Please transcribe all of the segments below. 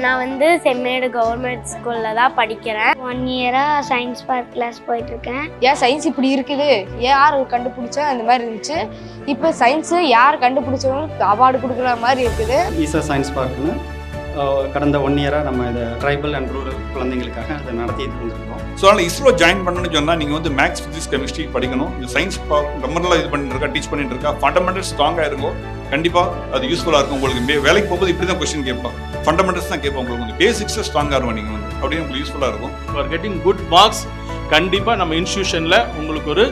நான் வந்து செம்மேடு கவர்மெண்ட் ஸ்கூலில் தான் படிக்கிறேன். 1 இயராக சயின்ஸ் பார்க் கிளாஸ் போயிட்டுருக்கேன். ஏன் சயின்ஸ் இப்படி இருக்குது, யார் கண்டுபிடிச்சா அந்த மாதிரி இருந்துச்சு. இப்போ சயின்ஸு யார் கண்டுபிடிச்சவங்களுக்கு அவார்டு கொடுக்குற மாதிரி இருக்குது. ஈசா சயின்ஸ் பார்க்னு கடந்த 1 இயராக நம்ம இதை ட்ரைபல் அண்ட் ரூரல் குழந்தைங்களுக்காக அதை நடத்திட்டு இருந்திருக்கோம். ஸோ அதனால் இஸ்ரோ ஜாயின் பண்ணணும்னு சொன்னால் நீங்கள் வந்து மேக்ஸ், ஃபிசிக்ஸ், கெமிஸ்ட்ரி படிக்கணும். இந்த சயின்ஸ் ரொம்பலாம் இது பண்ணிட்டு இருக்கா, டீச் பண்ணிட்டு இருக்கா. ஃபண்டமெண்டல்ஸ் ஸ்ட்ராங்காக இருக்கும், கண்டிப்பாக அது யூஸ்ஃபுல்லாக இருக்கும். உங்களுக்கு வேலைக்கு போகும்போது இப்படி தான் கொஸ்டின் கேட்பான், ஃபண்டமெண்டல்ஸ் தான் கேட்பான். உங்களுக்கு வந்து பேசிக்ஸாக ஸ்ட்ராங்காக இருக்கும், நீங்கள் வந்து அப்படியே உங்களுக்கு யூஸ்ஃபுல்லாக இருக்கும். ஃபார் கெட்டிங் குட் மார்க்ஸ் கண்டிப்பாக நம்ம இன்ஸ்டியூஷனில் உங்களுக்கு ஒரு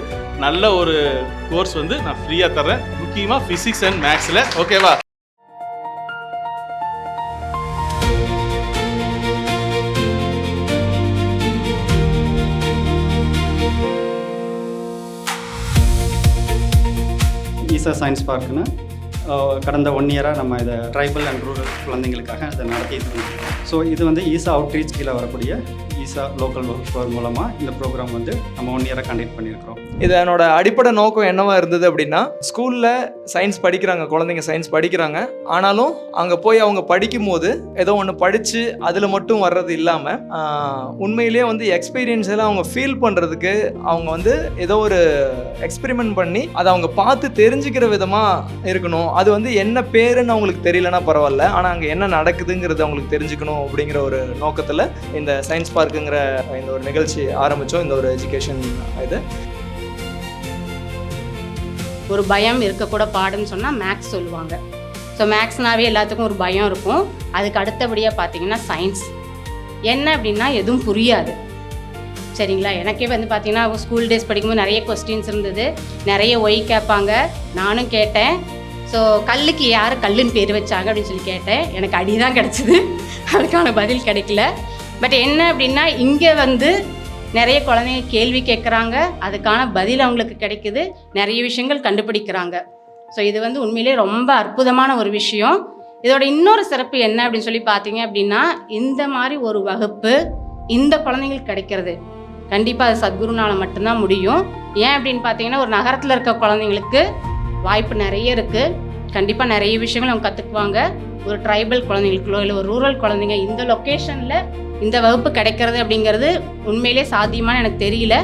நல்ல ஒரு கோர்ஸ் வந்து நான் ஃப்ரீயாக தரேன், முக்கியமாக ஃபிசிக்ஸ் அண்ட் மேக்ஸில். ஓகேவா? ஈசா சயின்ஸ் பார்க்னு கடந்த 1 இயராக நம்ம இதை ட்ரைபல் அண்ட் ரூரல் குழந்தைங்களுக்காக அதை நடத்திட்டு இருந்திருக்கோம். ஸோ இது வந்து ஈசா அவுட்ரீச் கீழே வரக்கூடிய ஈசா லோக்கல் ஒர்க் மூலமாக இந்த ப்ரோக்ராம் வந்து நம்ம 1 இயராக கண்டக்ட் பண்ணியிருக்கிறோம். இதனோட அடிப்படை நோக்கம் என்னவா இருந்தது அப்படின்னா, ஸ்கூலில் சயின்ஸ் படிக்கிறாங்க, குழந்தைங்க சயின்ஸ் படிக்கிறாங்க. ஆனாலும் அங்கே போய் அவங்க படிக்கும் போது ஏதோ ஒன்று படித்து அதில் மட்டும் வர்றது இல்லாமல் உண்மையிலேயே வந்து எக்ஸ்பீரியன்ஸ் எல்லாம் அவங்க ஃபீல் பண்ணுறதுக்கு அவங்க வந்து ஏதோ ஒரு எக்ஸ்பெரிமெண்ட் பண்ணி அதை அவங்க பார்த்து தெரிஞ்சுக்கிற விதமாக இருக்கணும். அது வந்து என்ன பேருன்னு அவங்களுக்கு தெரியலனா பரவாயில்ல, ஆனால் அங்கே என்ன நடக்குதுங்கிறது அவங்களுக்கு தெரிஞ்சுக்கணும் அப்படிங்கிற ஒரு நோக்கத்தில் இந்த சயின்ஸ் பார்க்குங்கிற இந்த ஒரு நிகழ்ச்சி ஆரம்பித்தோம். இந்த ஒரு எஜுகேஷன் இது ஒரு பயம் இருக்கக்கூட பாடுன்னு சொன்னால் மேக்ஸ் சொல்லுவாங்க. ஸோ மேக்ஸ்னாவே எல்லாத்துக்கும் ஒரு பயம் இருக்கும். அதுக்கு அடுத்தபடியாக பார்த்தீங்கன்னா சயின்ஸ் என்ன அப்படின்னா எதுவும் புரியாது, சரிங்களா? எனக்கே வந்து பார்த்தீங்கன்னா ஸ்கூல் டேஸ் படிக்கும்போது நிறைய கொஸ்டின்ஸ் இருந்தது, நிறைய ஒய் கேட்பாங்க. நானும் கேட்டேன். ஸோ கல்லுக்கு யார் கல்லுன்னு பேர் வச்சாங்க அப்படின்னு சொல்லி கேட்டேன். எனக்கு அடி தான் கிடச்சிது, அதுக்கான பதில் கிடைக்கல. பட் என்ன அப்படின்னா இங்கே வந்து நிறைய குழந்தைங்க கேள்வி கேட்குறாங்க, அதுக்கான பதில் அவங்களுக்கு கிடைக்குது, நிறைய விஷயங்கள் கண்டுபிடிக்கிறாங்க. ஸோ இது வந்து உண்மையிலே ரொம்ப அற்புதமான ஒரு விஷயம். இதோட இன்னொரு சிறப்பு என்ன அப்படின்னு சொல்லி பார்த்தீங்க அப்படின்னா, இந்த மாதிரி ஒரு வகுப்பு இந்த குழந்தைங்களுக்கு கிடைக்கிறது கண்டிப்பாக அது சத்குருனால் மட்டும்தான் முடியும். ஏன் அப்படின்னு பார்த்தீங்கன்னா, ஒரு நகரத்தில் இருக்க குழந்தைங்களுக்கு வாய்ப்பு நிறைய இருக்குது, கண்டிப்பாக நிறைய விஷயங்கள் அவங்க கற்றுக்குவாங்க. ஒரு ட்ரைபல் குழந்தைங்களுக்கோ இல்லை ஒரு ரூரல் குழந்தைங்க இந்த லொக்கேஷனில் இந்த வகுப்பு கிடைக்கிறது அப்படிங்கிறது உண்மையிலே சாத்தியமானு எனக்கு தெரியல.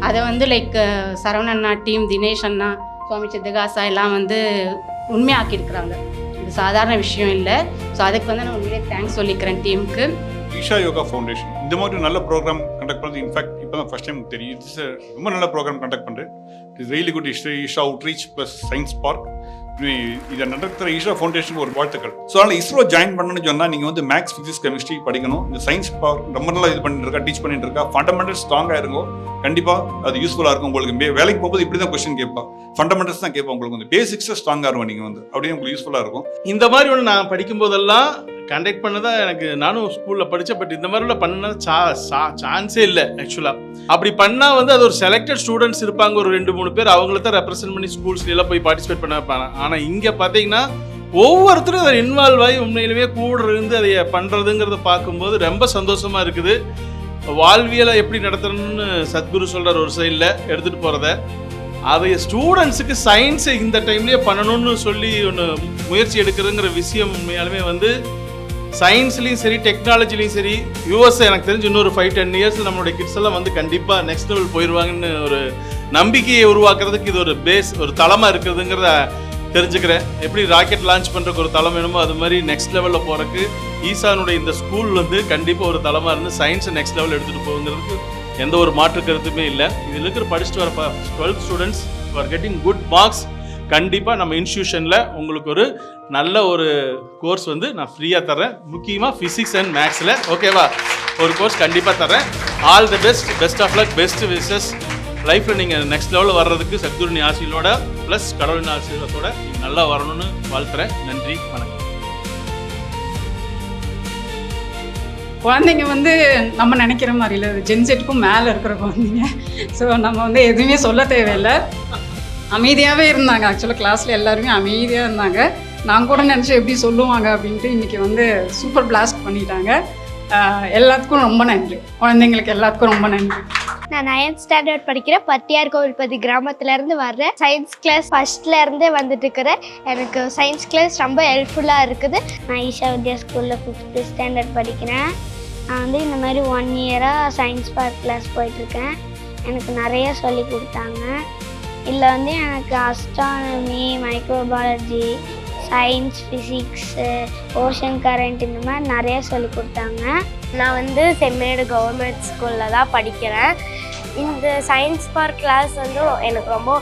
அதை வந்து லைக் சரவண அண்ணா டீம், தினேஷ் அண்ணா, சுவாமி சித்தகாசா எல்லாம் வந்து உண்மையாக்கியிருக்கிறாங்க. இது சாதாரண விஷயம் இல்லை. ஸோ அதுக்கு வந்து நான் உண்மையிலே தேங்க்ஸ் சொல்லிக்கிறேன் டீமுக்கு. ஈஷா யோகா ஃபவுண்டேஷன் இந்த மாதிரி நல்ல ப்ரோக்ராம் கண்டக்ட் பண்ணுறது இன்ஃபேக்ட் இப்போ தான் ஃபஸ்ட் டைம் தெரியும். இட்ஸ் ரொம்ப நல்ல ப்ரோக்ராம் கண்டக்ட் பண்ணுறது. It's really good. Isha outreach plus science park இதை நடத்துகிற ஈஷா ஃபவுண்டேஷனுக்கு ஒரு வாழ்த்துக்கள். ஸோ அதனால் இஸ்ரோ ஜாயின் பண்ணணும்னு சொன்னால் நீங்கள் வந்து மேக்ஸ், ஃபிசிக்ஸ், கெமிஸ்ட்ரி படிக்கணும். இந்த சயின்ஸ் ரொம்ப நல்லா இது பண்ணிட்டு இருக்கா, டீச் பண்ணிட்டு இருக்கா. ஃபண்டமெண்டல்ஸ் ஸ்ட்ராங்காக இருக்கும், கண்டிப்பாக அது யூஸ்ஃபுல்லாக இருக்கும். உங்களுக்கு வேலைக்கு போகும்போது இப்படி தான் கொஸ்டின் கேட்பான், ஃபண்டமெண்டல்ஸ் தான் கேட்பான். உங்களுக்கு வந்து பேசிக்ஸாக ஸ்ட்ராங்காக இருக்கும், நீங்கள் வந்து அப்படியே உங்களுக்கு யூஸ்ஃபுல்லாக இருக்கும். இந்த மாதிரி ஒன்று நான் படிக்கும்போதெல்லாம் கண்டக்ட் பண்ணதான் எனக்கு, நானும் ஸ்கூலில் படித்தேன். பட் இந்த மாதிரி பண்ண சான்ஸே இல்லை ஆக்சுவலாக. அப்படி பண்ணால் வந்து அது ஒரு செலக்டட் ஸ்டூடெண்ட்ஸ் இருப்பாங்க, ஒரு 2-3 பேர், அவங்கள தான் ரெப்ரசென்ட் பண்ணி ஸ்கூல்ஸ்லாம் போய் பார்ட்டிசிபேட் பண்ண வைப்பாங்க. ஆனால் இங்கே பார்த்தீங்கன்னா ஒவ்வொருத்தரும் அதை இன்வால்வ் ஆகி உண்மையிலுமே கூட இருந்து அதை பண்ணுறதுங்கிறத பார்க்கும்போது ரொம்ப சந்தோஷமாக இருக்குது. வாழ்வியலை எப்படி நடத்தணும்னு சத்குரு சொல்கிறார் ஒரு சைடில் எடுத்துகிட்டு போகிறத, அதை ஸ்டூடெண்ட்ஸுக்கு சயின்ஸை இந்த டைம்லேயே பண்ணணும்னு சொல்லி ஒன்று முயற்சி எடுக்கிறதுங்கிற விஷயம் உண்மையாலுமே வந்து சயின்ஸ்லேயும் சரி, டெக்னாலஜிலையும் சரி, யூஎஸ்ஏ எனக்கு தெரிஞ்சு இன்னொரு 5-10 இயர்ஸில் நம்மளுடைய கிட்ஸ் எல்லாம் வந்து கண்டிப்பாக நெக்ஸ்ட் லெவல் போயிடுவாங்கன்னு ஒரு நம்பிக்கையை உருவாக்குறதுக்கு இது ஒரு பேஸ், ஒரு தளமாக இருக்குதுங்கிறத தெரிஞ்சுக்கிறேன். எப்படி ராக்கெட் லான்ச் பண்ணுறதுக்கு ஒரு தளம் வேணுமோ அது மாதிரி நெக்ஸ்ட் லெவலில் போகிறதுக்கு ஈசானுடைய இந்த ஸ்கூல் வந்து கண்டிப்பாக ஒரு தளமாக இருந்து சயின்ஸை நெக்ஸ்ட் லெவல் எடுத்துகிட்டு போகுங்கிறதுக்கு எந்த ஒரு மாற்று கருத்துமே இல்லை. இதில் இருக்கிற படிச்சுட்டு வர 12th students for getting good marks கண்டிப்பாக நம்ம இன்ஸ்டியூஷனில் உங்களுக்கு ஒரு நல்ல ஒரு கோர்ஸ் வந்து நான் ஃப்ரீயாக தரேன், முக்கியமாக ஃபிசிக்ஸ் அண்ட் மேக்ஸில். ஓகேவா? ஒரு கோர்ஸ் கண்டிப்பாக தரேன். All the best, best of luck, best wishes. லைஃப்பில் நீங்கள் நெக்ஸ்ட் லெவலில் வர்றதுக்கு சத்குருனி ஆசீர்வாதத்தோட ப்ளஸ் கடவுளின் ஆசீர்வாதத்தோட நீங்கள் நல்லா வரணும்னு வாழ்த்துறேன். நன்றி, வணக்கம். குழந்தைங்க வந்து நம்ம நினைக்கிற மாதிரி இல்லை, ஜென்செட்டுக்கும் மேலே இருக்கிற குழந்தைங்க. ஸோ நம்ம வந்து எதுவுமே சொல்ல தேவையில்லை, அமைதியாகவே இருந்தாங்க. ஆக்சுவலாக கிளாஸில் எல்லாருமே அமைதியாக இருந்தாங்க. நான் கூட நினச்சேன் எப்படி சொல்லுவாங்க அப்படின்ட்டு. இன்றைக்கி வந்து சூப்பர் பிளாஸ்ட் பண்ணிட்டாங்க. எல்லாத்துக்கும் ரொம்ப நன்றி, குழந்தைங்களுக்கு எல்லாத்துக்கும் ரொம்ப நன்றி. நான் 9th ஸ்டாண்டர்ட் படிக்கிறேன். பத்தியார் கோவில்பதி கிராமத்துலேருந்து வர்றேன். சயின்ஸ் கிளாஸ் ஃபஸ்ட்லேருந்தே வந்துட்டு இருக்கிறேன். எனக்கு சயின்ஸ் கிளாஸ் ரொம்ப ஹெல்ப்ஃபுல்லாக இருக்குது. நான் ஈஷா வித்யா ஸ்கூலில் 5th ஸ்டாண்டர்ட் படிக்கிறேன். நான் வந்து இந்த மாதிரி 1 இயராக சயின்ஸ் பார்க் கிளாஸ் போயிட்டுருக்கேன். எனக்கு நிறைய சொல்லி கொடுத்தாங்க. இதில் வந்து எனக்கு astronomy, microbiology, science, physics, ocean current இந்த மாதிரி நிறைய சொல்லி கொடுத்தாங்க. நான் வந்து செம்மேடு கவர்மெண்ட் ஸ்கூலில் தான் படிக்கிறேன். இந்த சயின்ஸ் பார்க் கிளாஸ் வந்து எனக்கு ரொம்ப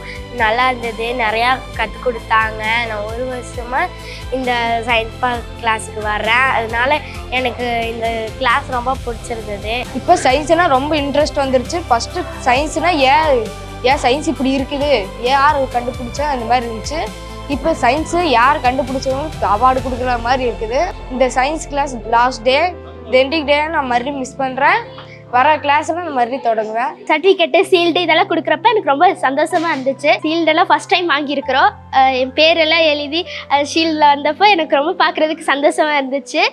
நல்லா இருந்தது. நிறையா கற்றுக் கொடுத்தாங்க. நான் 1 வருஷமாக இந்த சயின்ஸ் பார்க் கிளாஸுக்கு வர்றேன். அதனால எனக்கு இந்த கிளாஸ் ரொம்ப பிடிச்சிருந்தது. இப்போ சயின்ஸ்னால் ரொம்ப இன்ட்ரெஸ்ட் வந்துருச்சு. ஃபஸ்ட்டு சயின்ஸ்னால் ஏன் சயின்ஸ் இப்படி இருக்குது, யார் கண்டுபிடிச்சா அந்த மாதிரி இருந்துச்சு. இப்போ சயின்ஸு யார் கண்டுபிடிச்சவங்களுக்கு அவார்டு கொடுக்குற மாதிரி இருக்குது. இந்த science class last day, ending day நான் மறுபடியும் மிஸ் பண்ணுறேன். வர கிளாஸில் நான் மறுபடியும் தொடங்குவேன். சர்டிஃபிகேட்டு, சீல்டு இதெல்லாம் கொடுக்குறப்ப எனக்கு ரொம்ப சந்தோஷமாக இருந்துச்சு. சீல்டெல்லாம் ஃபஸ்ட் டைம் வாங்கியிருக்கிறோம். என் பேரெல்லாம் எழுதி ஷீல்டில் வந்தப்போ எனக்கு ரொம்ப பார்க்குறதுக்கு சந்தோஷமாக இருந்துச்சு.